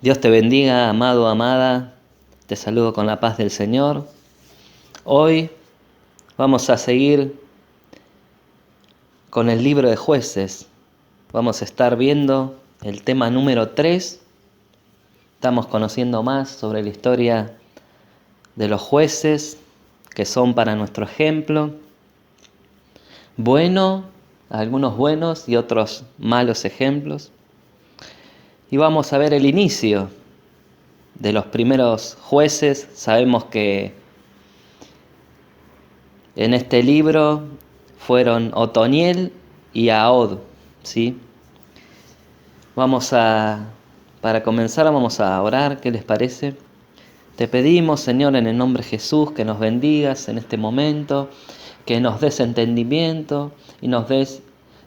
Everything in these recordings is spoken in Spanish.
Dios te bendiga, amado, amada. Te saludo con la paz del Señor. Hoy vamos a seguir con el libro de Jueces. Vamos a estar viendo el tema número 3. Estamos conociendo más sobre la historia de los jueces que son para nuestro ejemplo. Algunos buenos y otros malos ejemplos. Y vamos a ver el inicio de los primeros jueces. Sabemos que en este libro fueron Otoniel y Ahod, ¿sí? Para comenzar vamos a orar, ¿qué les parece? Te pedimos, Señor, en el nombre de Jesús, que nos bendigas en este momento, que nos des entendimiento y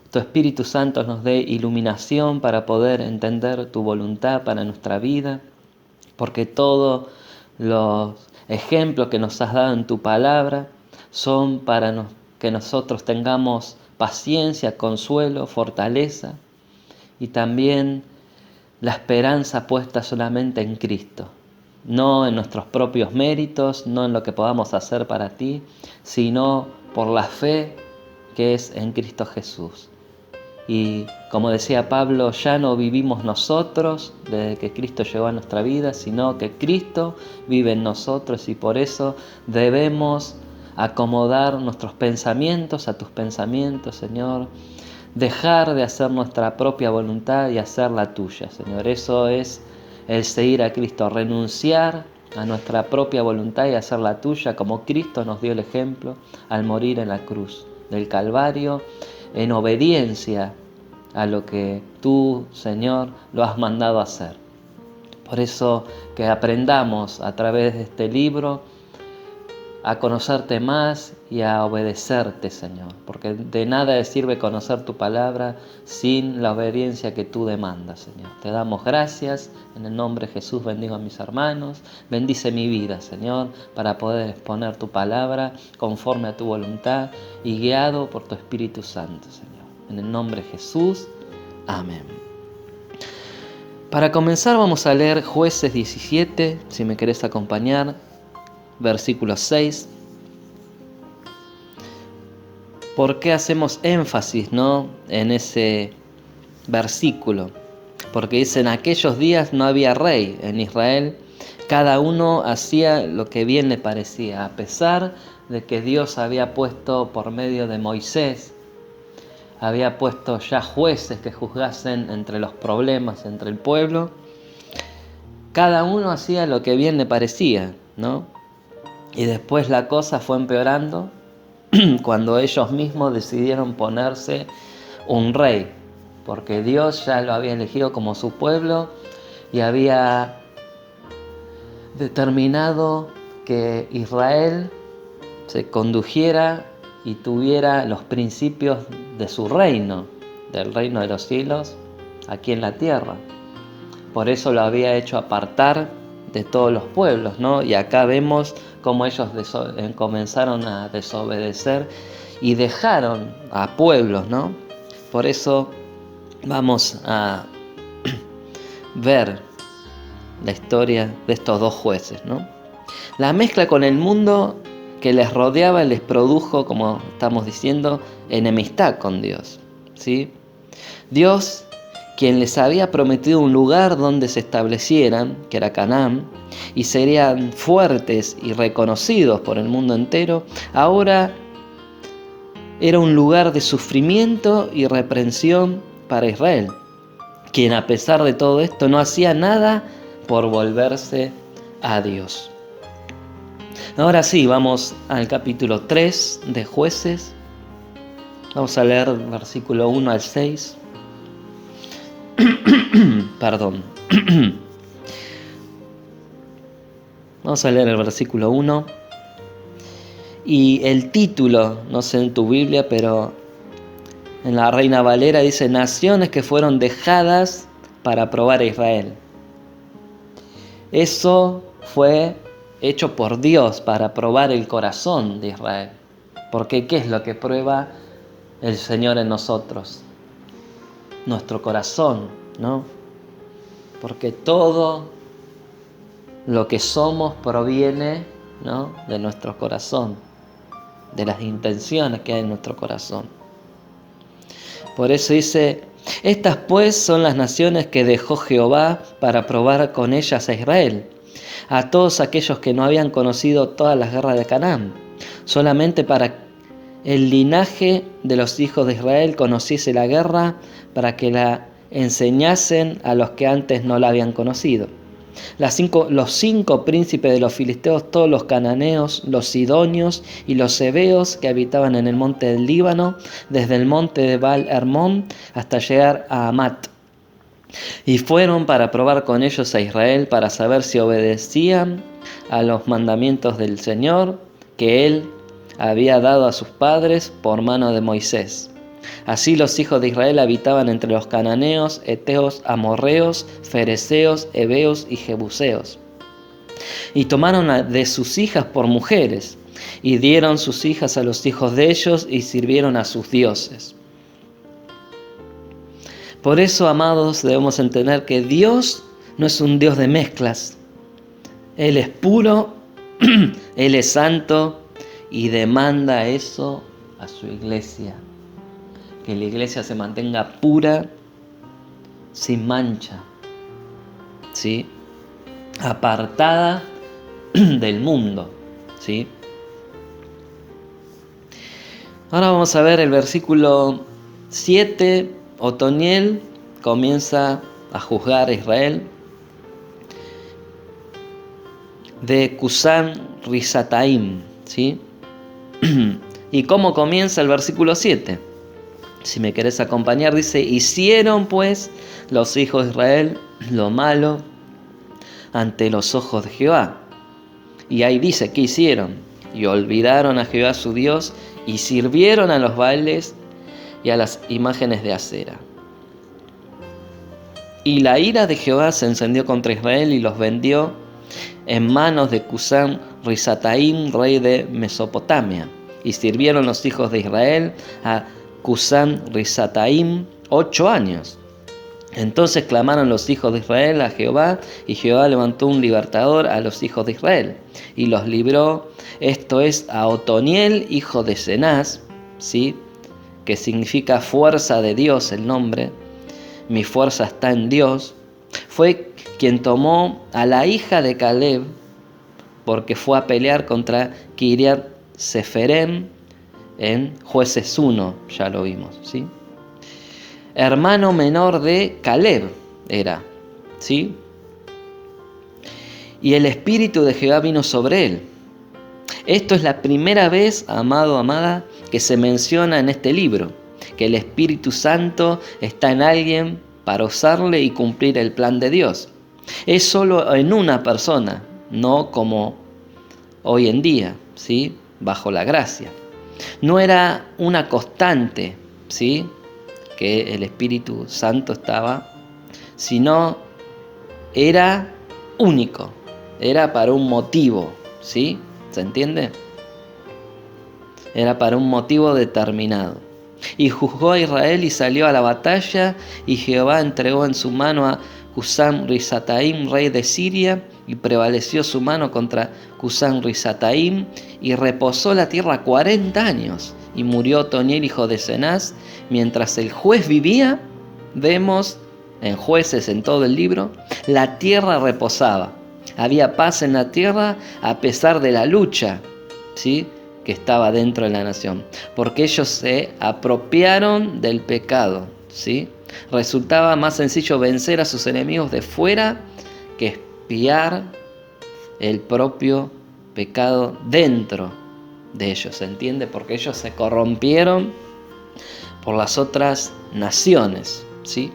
tu Espíritu Santo nos dé iluminación para poder entender tu voluntad para nuestra vida, porque todos los ejemplos que nos has dado en tu palabra son para que nosotros tengamos paciencia, consuelo, fortaleza y también la esperanza puesta solamente en Cristo. No en nuestros propios méritos, no en lo que podamos hacer para ti, sino por la fe que es en Cristo Jesús. Y como decía Pablo, ya no vivimos nosotros desde que Cristo llegó a nuestra vida, sino que Cristo vive en nosotros y por eso debemos acomodar nuestros pensamientos a tus pensamientos, Señor. Dejar de hacer nuestra propia voluntad y hacer la tuya, Señor. Eso es el seguir a Cristo, renunciar a nuestra propia voluntad y hacer la tuya, como Cristo nos dio el ejemplo al morir en la cruz del Calvario, en obediencia a lo que tú, Señor, lo has mandado a hacer. Por eso que aprendamos a través de este libro a conocerte más y a obedecerte, Señor, porque de nada sirve conocer tu palabra sin la obediencia que tú demandas, Señor. Te damos gracias, en el nombre de Jesús bendigo a mis hermanos, bendice mi vida, Señor, para poder exponer tu palabra conforme a tu voluntad y guiado por tu Espíritu Santo, Señor. En el nombre de Jesús, amén. Para comenzar vamos a leer Jueces 17, si me querés acompañar. Versículo 6. ¿Por qué hacemos énfasis, en ese versículo? Porque dice, en aquellos días no había rey en Israel, cada uno hacía lo que bien le parecía, a pesar de que Dios había puesto por medio de Moisés, había puesto ya jueces que juzgasen entre los problemas entre el pueblo. Cada uno hacía lo que bien le parecía, ¿no? Y después la cosa fue empeorando cuando ellos mismos decidieron ponerse un rey, porque Dios ya lo había elegido como su pueblo y había determinado que Israel se condujera y tuviera los principios de su reino, del reino de los cielos, aquí en la tierra. Por eso lo había hecho apartar de todos los pueblos, ¿no? Y acá vemos cómo ellos comenzaron a desobedecer y dejaron a pueblos, ¿no? Por eso vamos a ver la historia de estos dos jueces, ¿no? La mezcla con el mundo que les rodeaba les produjo, como estamos diciendo, enemistad con Dios, ¿sí? Dios, quien les había prometido un lugar donde se establecieran, que era Canaán, y serían fuertes y reconocidos por el mundo entero, ahora era un lugar de sufrimiento y reprensión para Israel, quien a pesar de todo esto no hacía nada por volverse a Dios. Ahora sí, vamos al capítulo 3 de Jueces. Vamos a leer versículo 1 al 6. Perdón. Vamos a leer el versículo 1. Y el título, no sé en tu Biblia, pero en la Reina Valera dice: naciones que fueron dejadas para probar a Israel. Eso fue hecho por Dios para probar el corazón de Israel. Porque ¿qué es lo que prueba el Señor en nosotros? Nuestro corazón, ¿no? porque todo lo que somos proviene, ¿no?, de nuestro corazón, de las intenciones que hay en nuestro corazón. Por eso dice: estas pues son las naciones que dejó Jehová para probar con ellas a Israel, a todos aquellos que no habían conocido todas las guerras de Canaán, solamente para el linaje de los hijos de Israel conociese la guerra, para que la enseñasen a los que antes no la habían conocido. Los 5 príncipes de los filisteos, todos los cananeos, los sidonios y los heveos que habitaban en el monte del Líbano, desde el monte de Baal Hermón hasta llegar a Amat. Y fueron para probar con ellos a Israel, para saber si obedecían a los mandamientos del Señor que Él había dado a sus padres por mano de Moisés. Así los hijos de Israel habitaban entre los cananeos, heteos, amorreos, fereceos, heveos y jebuseos. Y tomaron de sus hijas por mujeres, y dieron sus hijas a los hijos de ellos, y sirvieron a sus dioses. Por eso, amados, debemos entender que Dios no es un Dios de mezclas. Él es puro, Él es santo, y demanda eso a su iglesia. Que la iglesia se mantenga pura, sin mancha, ¿sí?, apartada del mundo, ¿sí? Ahora vamos a ver el versículo 7. Otoniel comienza a juzgar a Israel de Cusán Risataim, ¿sí? ¿Y cómo comienza el versículo 7? Si me querés acompañar, dice: hicieron pues los hijos de Israel lo malo ante los ojos de Jehová. Y ahí dice: ¿qué hicieron? Y olvidaron a Jehová su Dios, y sirvieron a los baales y a las imágenes de acera. Y la ira de Jehová se encendió contra Israel, y los vendió en manos de Cusán Risataim, rey de Mesopotamia. Y sirvieron los hijos de Israel a Cusán Risataim 8 años. Entonces clamaron los hijos de Israel a Jehová, y Jehová levantó un libertador a los hijos de Israel, y los libró, esto es, a Otoniel, hijo de Cenaz, ¿sí?, que significa fuerza de Dios el nombre. Mi fuerza está en Dios. Fue quien tomó a la hija de Caleb, porque fue a pelear contra Kiriat Seferem en Jueces 1, ya lo vimos, ¿sí? Hermano menor de Caleb era, ¿sí? Y el Espíritu de Jehová vino sobre él. Esto es la primera vez, amado, amada, que se menciona en este libro, que el Espíritu Santo está en alguien para usarle y cumplir el plan de Dios. Es solo en una persona, no como hoy en día, ¿sí?, bajo la gracia. No era una constante, ¿sí?, que el Espíritu Santo estaba, sino era único, era para un motivo, ¿sí? ¿Se entiende? Era para un motivo determinado. Y juzgó a Israel y salió a la batalla, y Jehová entregó en su mano a Cusán Risataim, rey de Siria, y prevaleció su mano contra Cusán Risataim, y reposó la tierra 40 años. Y murió Otoniel, hijo de Cenaz. Mientras el juez vivía, vemos en Jueces, en todo el libro, la tierra reposaba. Había paz en la tierra a pesar de la lucha, ¿sí?, que estaba dentro de la nación, porque ellos se apropiaron del pecado, ¿sí? Resultaba más sencillo vencer a sus enemigos de fuera que expiar el propio pecado dentro de ellos, ¿se entiende? Porque ellos se corrompieron por las otras naciones, ¿sí?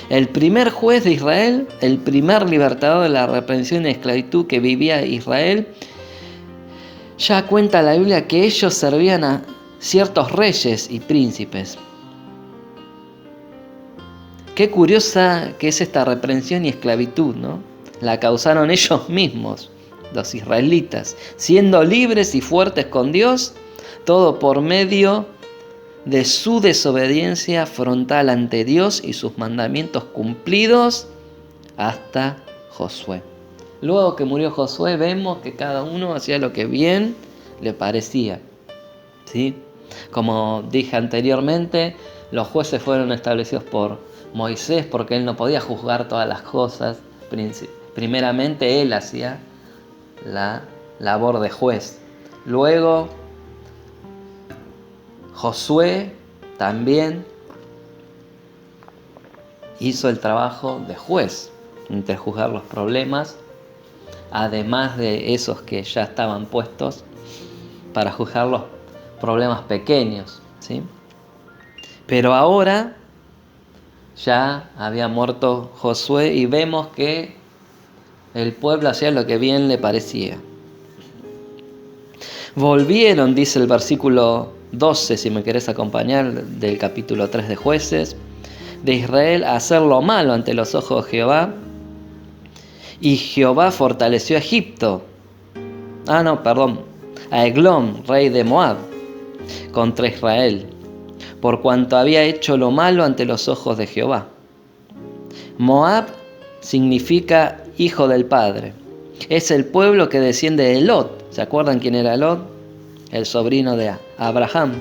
El primer juez de Israel, el primer libertador de la reprensión y esclavitud que vivía Israel, ya cuenta la Biblia que ellos servían a ciertos reyes y príncipes. Qué curiosa que es esta reprensión y esclavitud, ¿no? La causaron ellos mismos, los israelitas, siendo libres y fuertes con Dios, todo por medio de su desobediencia frontal ante Dios y sus mandamientos cumplidos hasta Josué. Luego que murió Josué, vemos que cada uno hacía lo que bien le parecía, ¿sí? Como dije anteriormente, los jueces fueron establecidos por Moisés porque él no podía juzgar todas las cosas. Primeramente él hacía la labor de juez. Luego Josué también hizo el trabajo de juez, entre juzgar los problemas, además de esos que ya estaban puestos para juzgar los problemas pequeños, ¿sí? Pero ahora ya había muerto Josué y vemos que el pueblo hacía lo que bien le parecía. Volvieron, dice el versículo 12, si me querés acompañar, del capítulo 3 de Jueces, de Israel a hacer lo malo ante los ojos de Jehová. Y Jehová fortaleció a Egipto. A Eglón, rey de Moab, contra Israel, por cuanto había hecho lo malo ante los ojos de Jehová. Moab significa hijo del padre. Es el pueblo que desciende de Lot. ¿Se acuerdan quién era Lot? El sobrino de Abraham.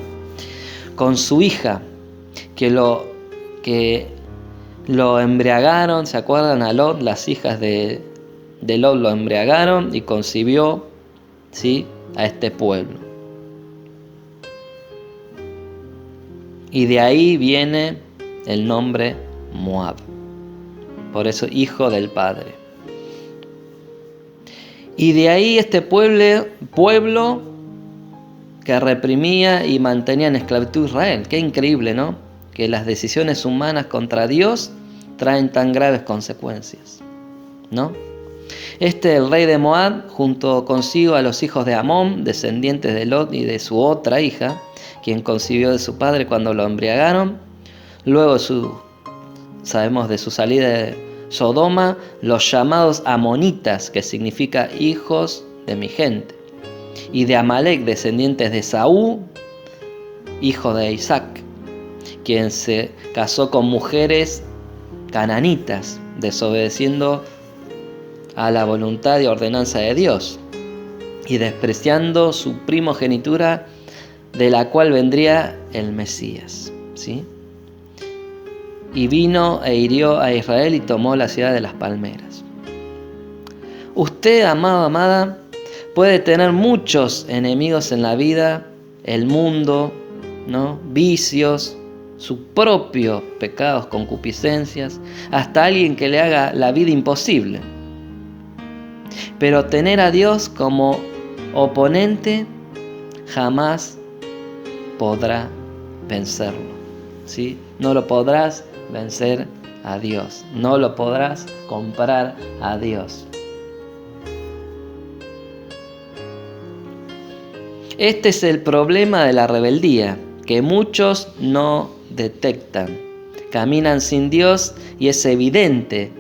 Con su hija, que lo embriagaron. ¿Se acuerdan a Lot? Las hijas de Lot lo embriagaron y concibió, ¿sí?, a este pueblo. Y de ahí viene el nombre Moab. Por eso, hijo del padre. Y de ahí este pueblo que reprimía y mantenía en esclavitud a Israel. Qué increíble, ¿no? Que las decisiones humanas contra Dios traen tan graves consecuencias, ¿no? El rey de Moab, junto consigo a los hijos de Amón, descendientes de Lot y de su otra hija, quien concibió de su padre cuando lo embriagaron. Luego sabemos de su salida de Sodoma, los llamados amonitas, que significa hijos de mi gente. Y de Amalek, descendientes de Saúl, hijo de Isaac, quien se casó con mujeres cananitas, desobedeciendo a la voluntad y ordenanza de Dios, y despreciando su primogenitura, de la cual vendría el Mesías, ¿sí? Y vino e hirió a Israel y tomó la ciudad de las palmeras. Usted, amado, amada, puede tener muchos enemigos en la vida, el mundo, ¿no?, vicios, sus propios pecados, concupiscencias, hasta alguien que le haga la vida imposible. Pero tener a Dios como oponente jamás podrá vencerlo, ¿sí? No lo podrás vencer a Dios, no lo podrás comprar a Dios. Este es el problema de la rebeldía, que muchos no detectan. Caminan sin Dios y es evidente,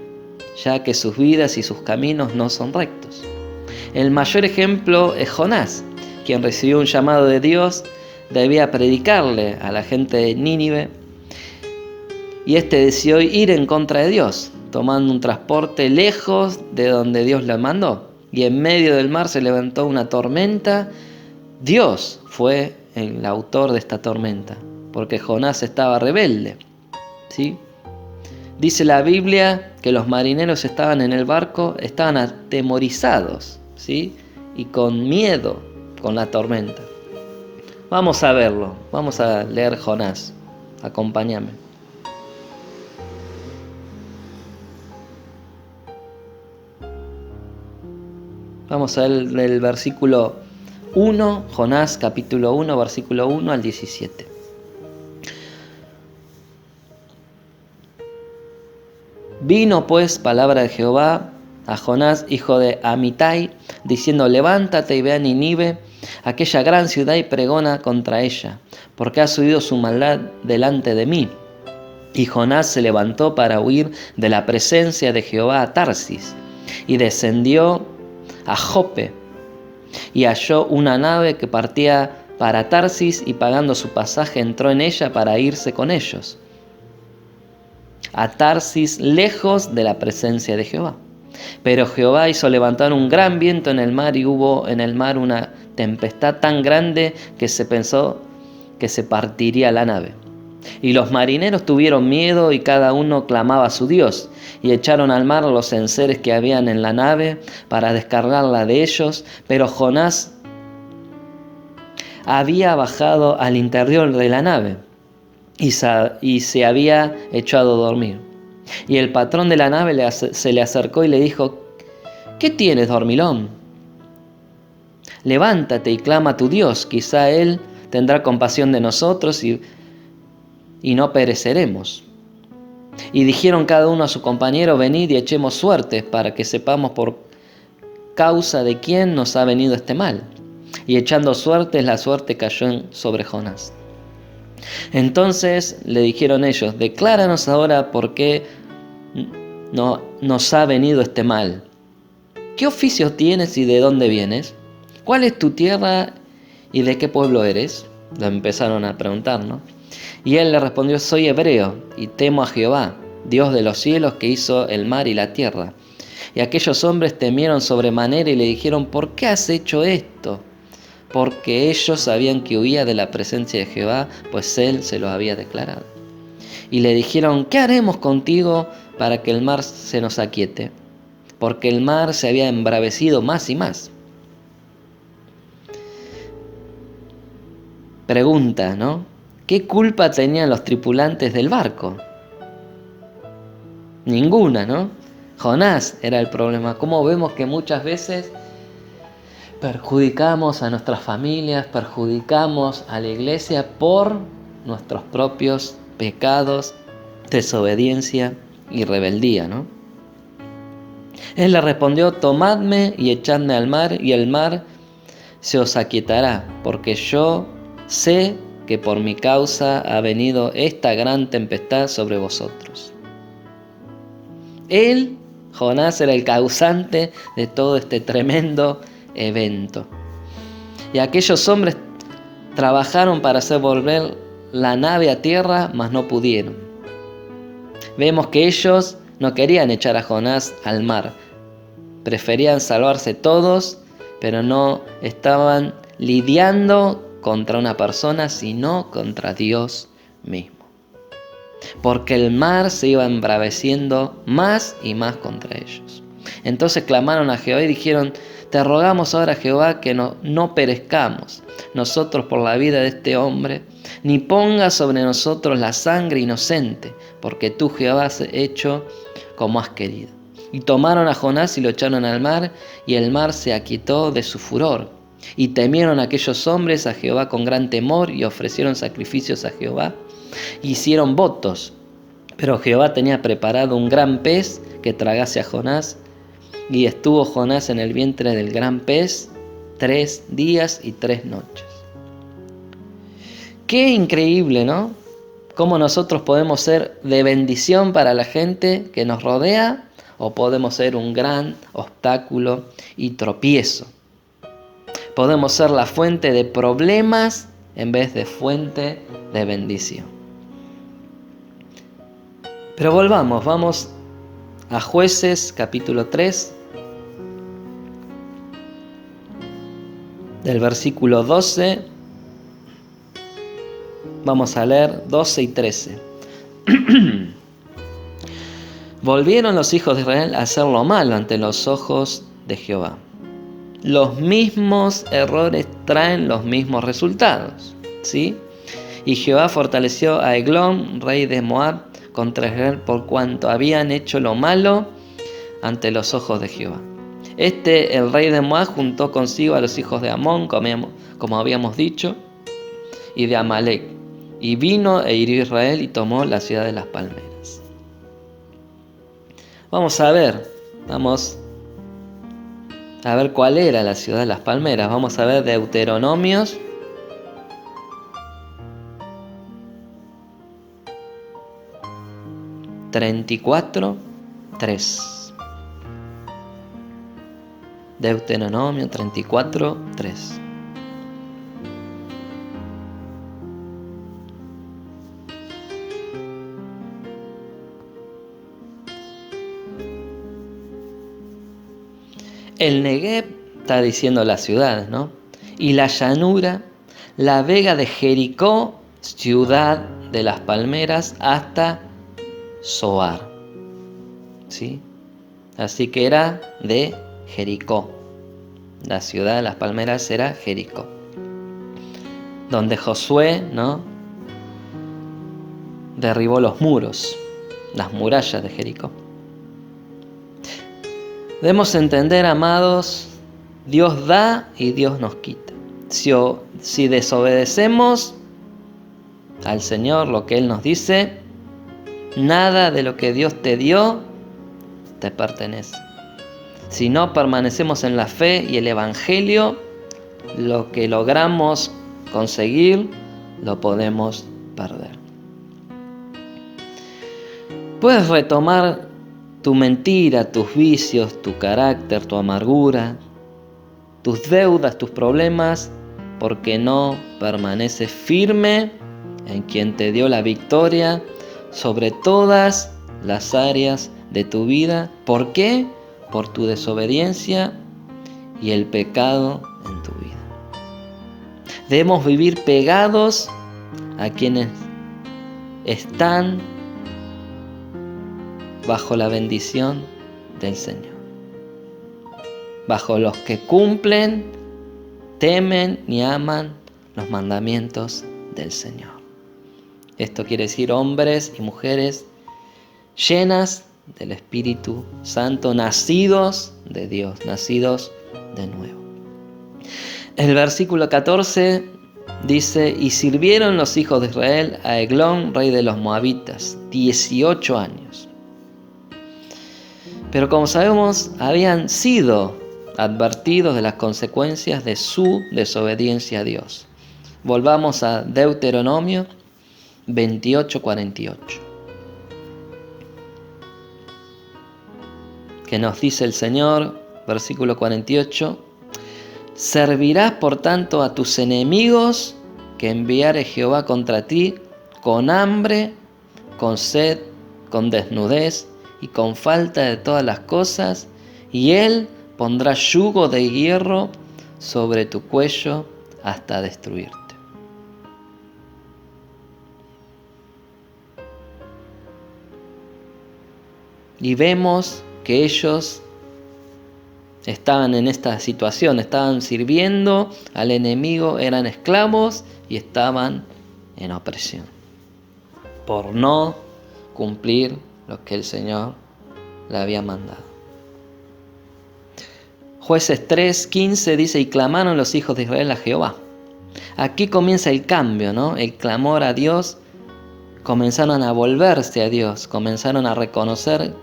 ya que sus vidas y sus caminos no son rectos. El mayor ejemplo es Jonás, quien recibió un llamado de Dios, debía predicarle a la gente de Nínive, y decidió ir en contra de Dios, tomando un transporte lejos de donde Dios le mandó. Y en medio del mar se levantó una tormenta. Dios fue el autor de esta tormenta, porque Jonás estaba rebelde, ¿sí? Dice la Biblia que los marineros estaban en el barco, estaban atemorizados, ¿sí?, y con miedo con la tormenta. Vamos a verlo, vamos a leer Jonás. Acompáñame. Vamos a ver el versículo 1, Jonás capítulo 1, versículo 1 al 17. Vino pues palabra de Jehová a Jonás, hijo de Amitai, diciendo: levántate y ve a Nínive, aquella gran ciudad, y pregona contra ella, porque ha subido su maldad delante de mí. Y Jonás se levantó para huir de la presencia de Jehová a Tarsis, y descendió a Jope, y halló una nave que partía para Tarsis y pagando su pasaje entró en ella para irse con ellos a Tarsis, lejos de la presencia de Jehová. Pero Jehová hizo levantar un gran viento en el mar y hubo en el mar una tempestad tan grande que se pensó que se partiría la nave. Y los marineros tuvieron miedo y cada uno clamaba a su Dios, y echaron al mar los enseres que habían en la nave para descargarla de ellos, pero Jonás había bajado al interior de la nave y se había echado a dormir. Y el patrón de la nave se le acercó y le dijo: ¿qué tienes, dormilón? Levántate y clama a tu Dios, quizá Él tendrá compasión de nosotros y no pereceremos. Y dijeron cada uno a su compañero: venid y echemos suertes para que sepamos por causa de quién nos ha venido este mal. Y echando suertes, la suerte cayó sobre Jonás. Entonces le dijeron ellos: decláranos ahora por qué no nos ha venido este mal. ¿Qué oficio tienes y de dónde vienes? ¿Cuál es tu tierra y de qué pueblo eres? Le empezaron a preguntar, ¿no? Y él le respondió: soy hebreo y temo a Jehová, Dios de los cielos, que hizo el mar y la tierra. Y aquellos hombres temieron sobremanera y le dijeron: ¿por qué has hecho esto? Porque ellos sabían que huía de la presencia de Jehová, pues él se lo había declarado. Y le dijeron: ¿qué haremos contigo para que el mar se nos aquiete? Porque el mar se había embravecido más y más. Pregunta, ¿no? ¿Qué culpa tenían los tripulantes del barco? Ninguna, ¿no? Jonás era el problema. Como vemos que muchas veces perjudicamos a nuestras familias, perjudicamos a la iglesia por nuestros propios pecados, desobediencia y rebeldía, ¿no? Él le respondió: tomadme y echadme al mar, y el mar se os aquietará, porque yo sé que por mi causa ha venido esta gran tempestad sobre vosotros. Él, Jonás, era el causante de todo este tremendo evento. Y aquellos hombres trabajaron para hacer volver la nave a tierra, mas no pudieron. Vemos que ellos no querían echar a Jonás al mar. Preferían salvarse todos, pero no estaban lidiando contra una persona, sino contra Dios mismo. Porque el mar se iba embraveciendo más y más contra ellos. Entonces clamaron a Jehová y dijeron: te rogamos ahora, Jehová, que no perezcamos nosotros por la vida de este hombre, ni pongas sobre nosotros la sangre inocente, porque tú, Jehová, has hecho como has querido. Y tomaron a Jonás y lo echaron al mar, y el mar se aquietó de su furor. Y temieron aquellos hombres a Jehová con gran temor, y ofrecieron sacrificios a Jehová, y hicieron votos. Pero Jehová tenía preparado un gran pez que tragase a Jonás, y estuvo Jonás en el vientre del gran pez 3 días y 3 noches. Qué increíble, ¿no? Cómo nosotros podemos ser de bendición para la gente que nos rodea, o podemos ser un gran obstáculo y tropiezo. Podemos ser la fuente de problemas en vez de fuente de bendición. Pero vamos a Jueces capítulo 3, del versículo 12, vamos a leer 12 y 13. Volvieron los hijos de Israel a hacer lo malo ante los ojos de Jehová. Los mismos errores traen los mismos resultados, ¿sí? Y Jehová fortaleció a Eglón, rey de Moab, contra Israel por cuanto habían hecho lo malo ante los ojos de Jehová. El rey de Moab, juntó consigo a los hijos de Amón, como habíamos dicho, y de Amalek, y vino e hirió a Israel y tomó la ciudad de las palmeras. Vamos a ver cuál era la ciudad de las palmeras. Vamos a ver Deuteronomios 34:3. Deuteronomio 34:3. El Negev está diciendo las ciudades, ¿no? Y la llanura, la vega de Jericó, ciudad de las palmeras, hasta Zoar, ¿sí? Así que era de Jericó. La ciudad de las palmeras era Jericó, donde Josué, ¿no?, derribó los muros, las murallas de Jericó. Debemos entender, amados, Dios da y Dios nos quita. Si desobedecemos al Señor lo que Él nos dice, nada de lo que Dios te dio te pertenece. Si no permanecemos en la fe y el Evangelio, lo que logramos conseguir lo podemos perder. Puedes retomar tu mentira, tus vicios, tu carácter, tu amargura, tus deudas, tus problemas, porque no permaneces firme en quien te dio la victoria sobre todas las áreas de tu vida. ¿Por qué? Por tu desobediencia y el pecado en tu vida. Debemos vivir pegados a quienes están bajo la bendición del Señor, bajo los que cumplen, temen y aman los mandamientos del Señor. Esto quiere decir hombres y mujeres llenas del Espíritu Santo, nacidos de Dios, nacidos de nuevo. El versículo 14 dice: y sirvieron los hijos de Israel a Eglón, rey de los Moabitas, 18 años. Pero como sabemos, habían sido advertidos de las consecuencias de su desobediencia a Dios. Volvamos a Deuteronomio 28:48. Que nos dice el Señor, versículo 48: servirás por tanto a tus enemigos que enviare Jehová contra ti con hambre, con sed, con desnudez y con falta de todas las cosas, y Él pondrá yugo de hierro sobre tu cuello hasta destruirte. Y vemos que ellos estaban en esta situación, estaban sirviendo al enemigo, eran esclavos y estaban en opresión por no cumplir lo que el Señor le había mandado. Jueces 3:15 dice: y clamaron los hijos de Israel a Jehová. Aquí comienza el cambio, ¿no? El clamor a Dios. Comenzaron a volverse a Dios, comenzaron a reconocer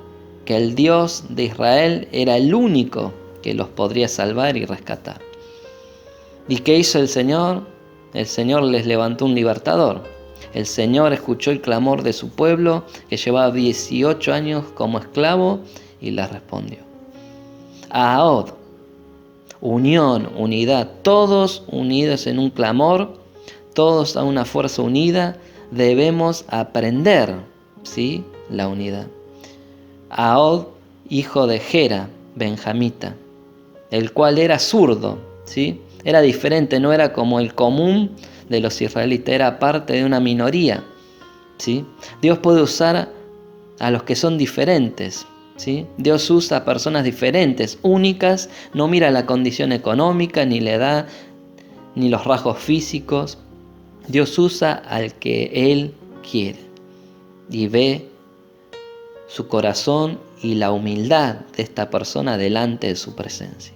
que el Dios de Israel era el único que los podría salvar y rescatar. ¿Y qué hizo el Señor? El Señor les levantó un libertador. El Señor escuchó el clamor de su pueblo, que llevaba 18 años como esclavo, y les respondió. Ahod, unión, unidad, todos unidos en un clamor, todos a una fuerza unida, debemos aprender, ¿sí?, la unidad. Ahod, hijo de Gera, benjamita, el cual era zurdo, ¿sí? Era diferente, no era como el común de los israelitas, era parte de una minoría, ¿sí? Dios puede usar a los que son diferentes, ¿sí? Dios usa a personas diferentes, únicas, no mira la condición económica, ni la edad, ni los rasgos físicos. Dios usa al que Él quiere y ve su corazón y la humildad de esta persona delante de su presencia.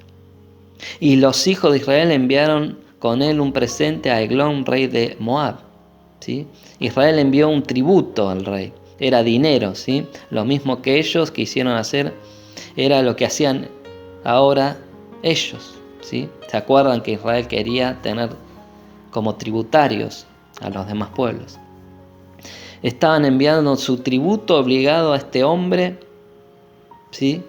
Y los hijos de Israel enviaron con él un presente a Eglón, rey de Moab, ¿sí? Israel envió un tributo al rey, era dinero, ¿sí? Lo mismo que ellos quisieron hacer, era lo que hacían ahora ellos, ¿sí? ¿Se acuerdan que Israel quería tener como tributarios a los demás pueblos? Estaban enviando su tributo obligado a este hombre, ¿sí?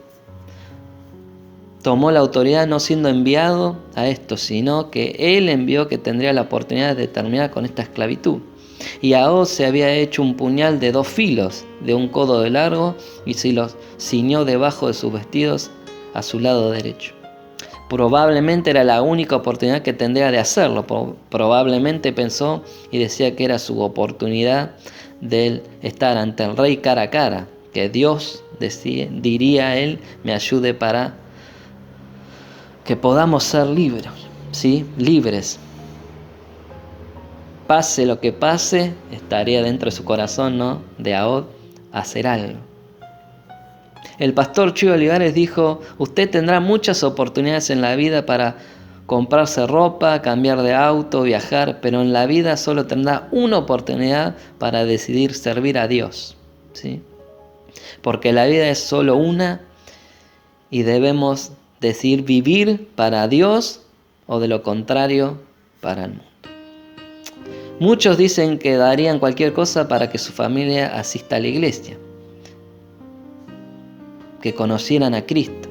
Tomó la autoridad no siendo enviado a esto, sino que él envió, que tendría la oportunidad de terminar con esta esclavitud. Y Ahod se había hecho un puñal de 2 filos, de 1 codo de largo, y se los ciñó debajo de sus vestidos a su lado derecho. Probablemente era la única oportunidad que tendría de hacerlo. Probablemente pensó y decía que era su oportunidad de estar ante el rey cara a cara, que Dios, diría él, me ayude para que podamos ser libres, ¿sí? Libres. Pase lo que pase, estaría dentro de su corazón, ¿no?, de Ahod, hacer algo. El pastor Chuy Olivares dijo: usted tendrá muchas oportunidades en la vida para comprarse ropa, cambiar de auto, viajar, pero en la vida solo tendrá una oportunidad para decidir servir a Dios, ¿sí? Porque la vida es solo una y debemos decidir vivir para Dios o de lo contrario para el mundo. Muchos dicen que darían cualquier cosa para que su familia asista a la iglesia, que conocieran a Cristo,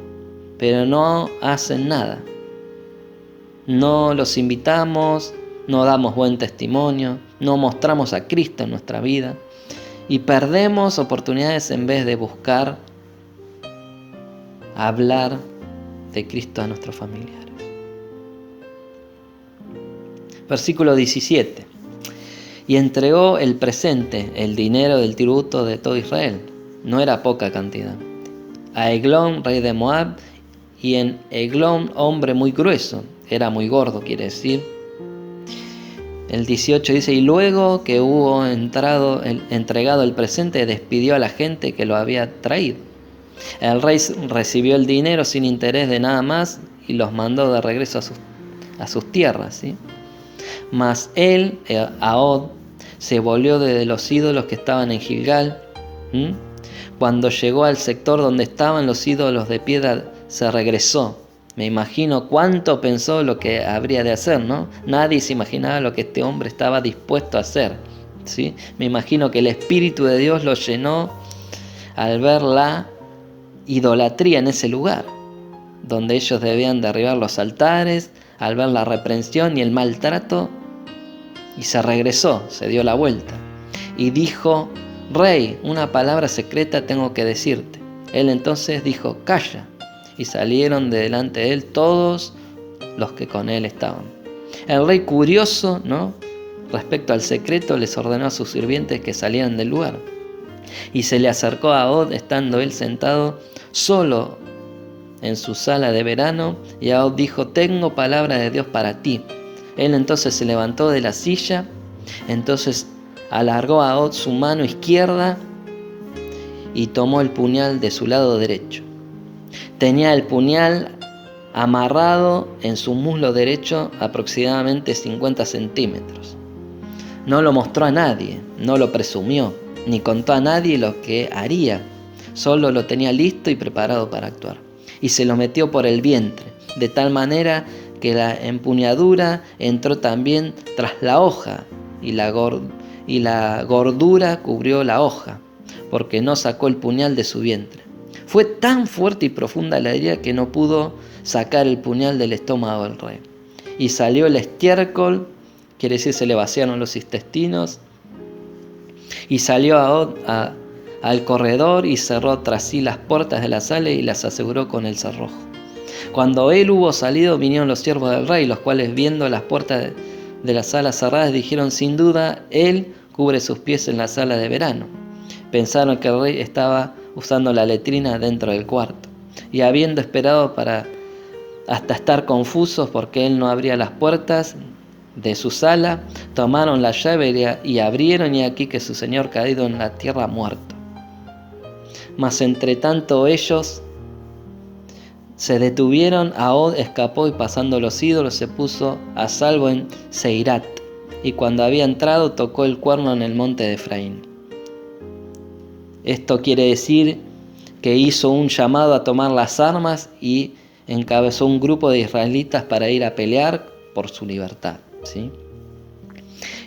pero no hacen nada. No los invitamos, no damos buen testimonio, no mostramos a Cristo en nuestra vida y perdemos oportunidades en vez de buscar hablar de Cristo a nuestros familiares. Versículo 17. Y entregó el presente, el dinero del tributo de todo Israel. No era poca cantidad. A Eglón, rey de Moab, y en Eglón, hombre muy grueso. Era muy gordo, quiere decir. El 18 dice: y luego que hubo entregado el presente, despidió a la gente que lo había traído. El rey recibió el dinero sin interés de nada más y los mandó de regreso a sus tierras, ¿sí? Mas él, Ahod, se volvió de los ídolos que estaban en Gilgal. Cuando llegó al sector donde estaban los ídolos de piedra, se regresó. Me imagino cuánto pensó lo que habría de hacer, ¿no? Nadie se imaginaba lo que este hombre estaba dispuesto a hacer, ¿sí? Me imagino que el Espíritu de Dios lo llenó al ver la idolatría en ese lugar, donde ellos debían derribar los altares, al ver la reprensión y el maltrato, y se regresó, se dio la vuelta y dijo: Rey, una palabra secreta tengo que decirte. Él entonces dijo: calla. Y salieron de delante de él todos los que con él estaban. El rey, curioso, ¿no?, respecto al secreto, les ordenó a sus sirvientes que salieran del lugar. Y se le acercó a Ahod, estando él sentado solo en su sala de verano, y Ahod dijo: tengo palabra de Dios para ti. Él entonces se levantó de la silla, entonces alargó a Ahod su mano izquierda y tomó el puñal de su lado derecho. Tenía el puñal amarrado en su muslo derecho aproximadamente 50 centímetros. No lo mostró a nadie, no lo presumió, ni contó a nadie lo que haría. Solo lo tenía listo y preparado para actuar. Y se lo metió por el vientre, de tal manera que la empuñadura entró también tras la hoja, y la gordura cubrió la hoja, porque no sacó el puñal de su vientre. Fue tan fuerte y profunda la herida que no pudo sacar el puñal del estómago del rey. Y salió el estiércol, quiere decir se le vaciaron los intestinos, y salió al corredor y cerró tras sí las puertas de la sala y las aseguró con el cerrojo. Cuando él hubo salido, vinieron los siervos del rey, los cuales, viendo las puertas de la sala cerradas, dijeron: sin duda, él cubre sus pies en la sala de verano. Pensaron que el rey estaba usando la letrina dentro del cuarto, y habiendo esperado hasta estar confusos porque él no abría las puertas de su sala, tomaron la llave y abrieron, y aquí que su señor caído en la tierra muerto. Mas entre tanto ellos se detuvieron. Ahod escapó y pasando los ídolos se puso a salvo en Seirat, y cuando había entrado tocó el cuerno en el monte de Efraín. Esto quiere decir que hizo un llamado a tomar las armas y encabezó un grupo de israelitas para ir a pelear por su libertad, ¿sí?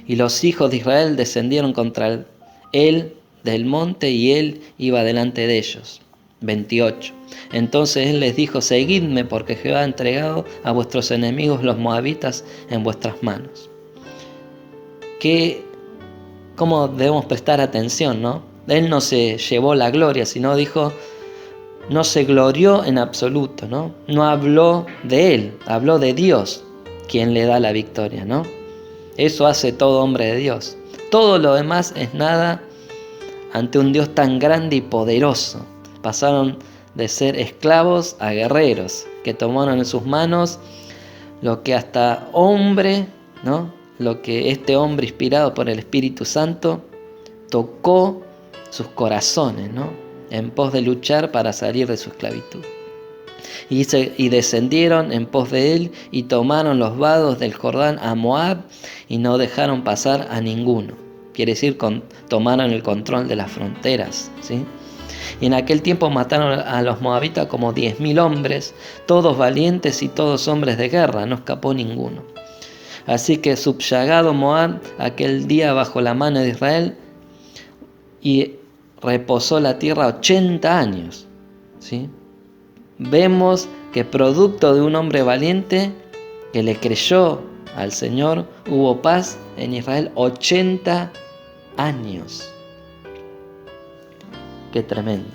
Y los hijos de Israel descendieron contra él del monte, y él iba delante de ellos. 28. Entonces él les dijo: seguidme, porque Jehová ha entregado a vuestros enemigos los moabitas en vuestras manos. ¿Cómo debemos prestar atención, no? Él no se llevó la gloria, sino dijo: no se glorió en absoluto, ¿no? No habló de él, habló de Dios, quien le da la victoria, ¿no? Eso hace todo hombre de Dios. Todo lo demás es nada ante un Dios tan grande y poderoso. Pasaron de ser esclavos a guerreros, que tomaron en sus manos lo que hasta hombre, ¿no? Lo que este hombre inspirado por el Espíritu Santo tocó sus corazones, ¿no? En pos de luchar para salir de su esclavitud. Y descendieron en pos de él y tomaron los vados del Jordán a Moab y no dejaron pasar a ninguno. Quiere decir, tomaron el control de las fronteras, ¿sí? Y en aquel tiempo mataron a los moabitas como 10.000 hombres, todos valientes y todos hombres de guerra, no escapó ninguno. Así que subyugado Moab aquel día bajo la mano de Israel, y reposó la tierra 80 años, ¿sí? Vemos que producto de un hombre valiente que le creyó al Señor, hubo paz en Israel 80 años. Qué tremendo.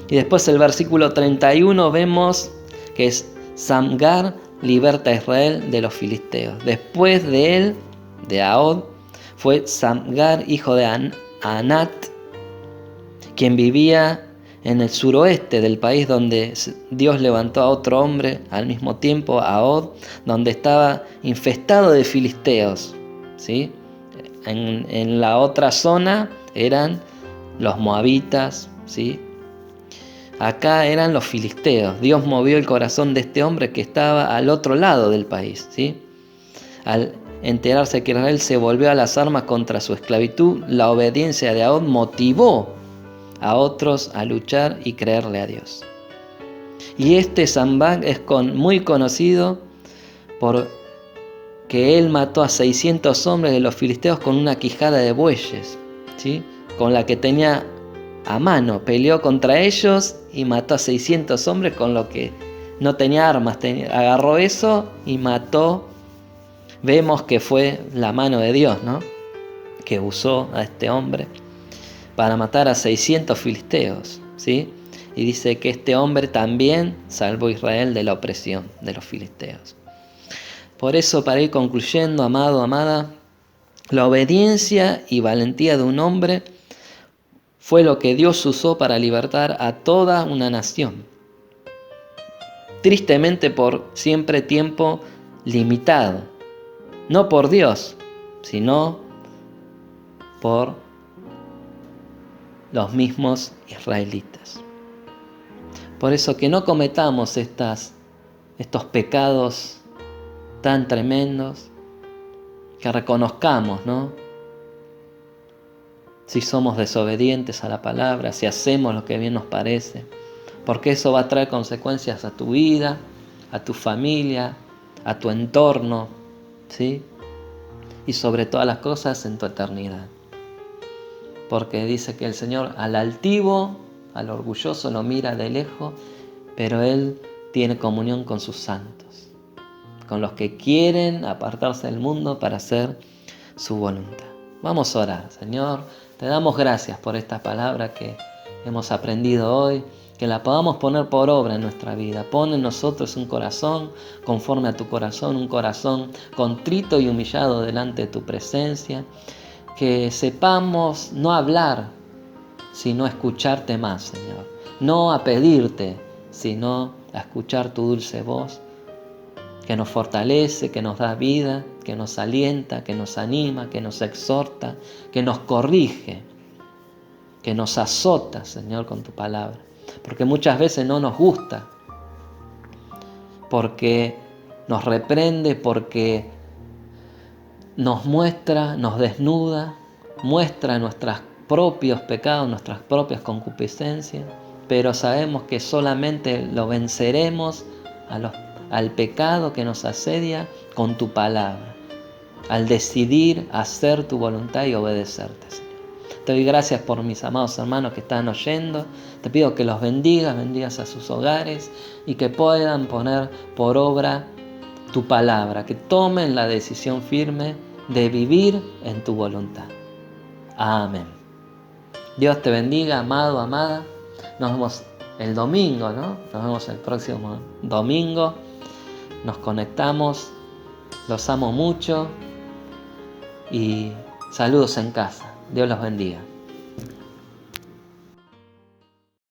Y después el versículo 31 vemos que es Samgar liberta a Israel de los filisteos. Después de él, de Ahod, fue Samgar, hijo de Anat, quien vivía en el suroeste del país, donde Dios levantó a otro hombre al mismo tiempo, Ahod, donde estaba infestado de filisteos, ¿sí? En la otra zona eran los moabitas, ¿sí? Acá eran los filisteos. Dios movió el corazón de este hombre que estaba al otro lado del país, ¿sí? Al enterarse que Israel se volvió a las armas contra su esclavitud, la obediencia de Ahod motivó a otros a luchar y creerle a Dios. Y este Sambag es muy conocido porque él mató a 600 hombres de los filisteos con una quijada de bueyes, ¿sí? Con la que tenía a mano, peleó contra ellos y mató a 600 hombres con lo que no tenía armas, agarró eso y mató. Vemos que fue la mano de Dios, ¿no? Que usó a este hombre para matar a 600 filisteos, ¿sí? Y dice que este hombre también salvó a Israel de la opresión de los filisteos. Por eso, para ir concluyendo, amado, amada, la obediencia y valentía de un hombre fue lo que Dios usó para libertar a toda una nación. Tristemente por siempre tiempo limitado. No por Dios, sino por los mismos israelitas. Por eso que no cometamos estos pecados tan tremendos, que reconozcamos, ¿no? Si somos desobedientes a la palabra, si hacemos lo que bien nos parece, porque eso va a traer consecuencias a tu vida, a tu familia, a tu entorno, ¿sí? Y sobre todas las cosas en tu eternidad. Porque dice que el Señor al altivo, al orgulloso lo mira de lejos, pero Él tiene comunión con sus santos, con los que quieren apartarse del mundo para hacer su voluntad. Vamos a orar. Señor, te damos gracias por esta palabra que hemos aprendido hoy, que la podamos poner por obra en nuestra vida. Pon en nosotros un corazón conforme a tu corazón, un corazón contrito y humillado delante de tu presencia, que sepamos no hablar, sino escucharte más, Señor. No a pedirte, sino a escuchar tu dulce voz, que nos fortalece, que nos da vida, que nos alienta, que nos anima, que nos exhorta, que nos corrige, que nos azota, Señor, con tu palabra. Porque muchas veces no nos gusta, porque nos reprende, porque nos muestra, nos desnuda, muestra nuestros propios pecados, nuestras propias concupiscencias, pero sabemos que solamente lo venceremos al pecado que nos asedia con tu palabra, al decidir hacer tu voluntad y obedecerte, Señor. Te doy gracias por mis amados hermanos que están oyendo. Te pido que los bendigas a sus hogares y que puedan poner por obra tu palabra, que tomen la decisión firme de vivir en tu voluntad. Amén. Dios te bendiga, amado, amada. Nos vemos el domingo, ¿no? Nos vemos el próximo domingo. Nos conectamos. Los amo mucho. Y saludos en casa. Dios los bendiga.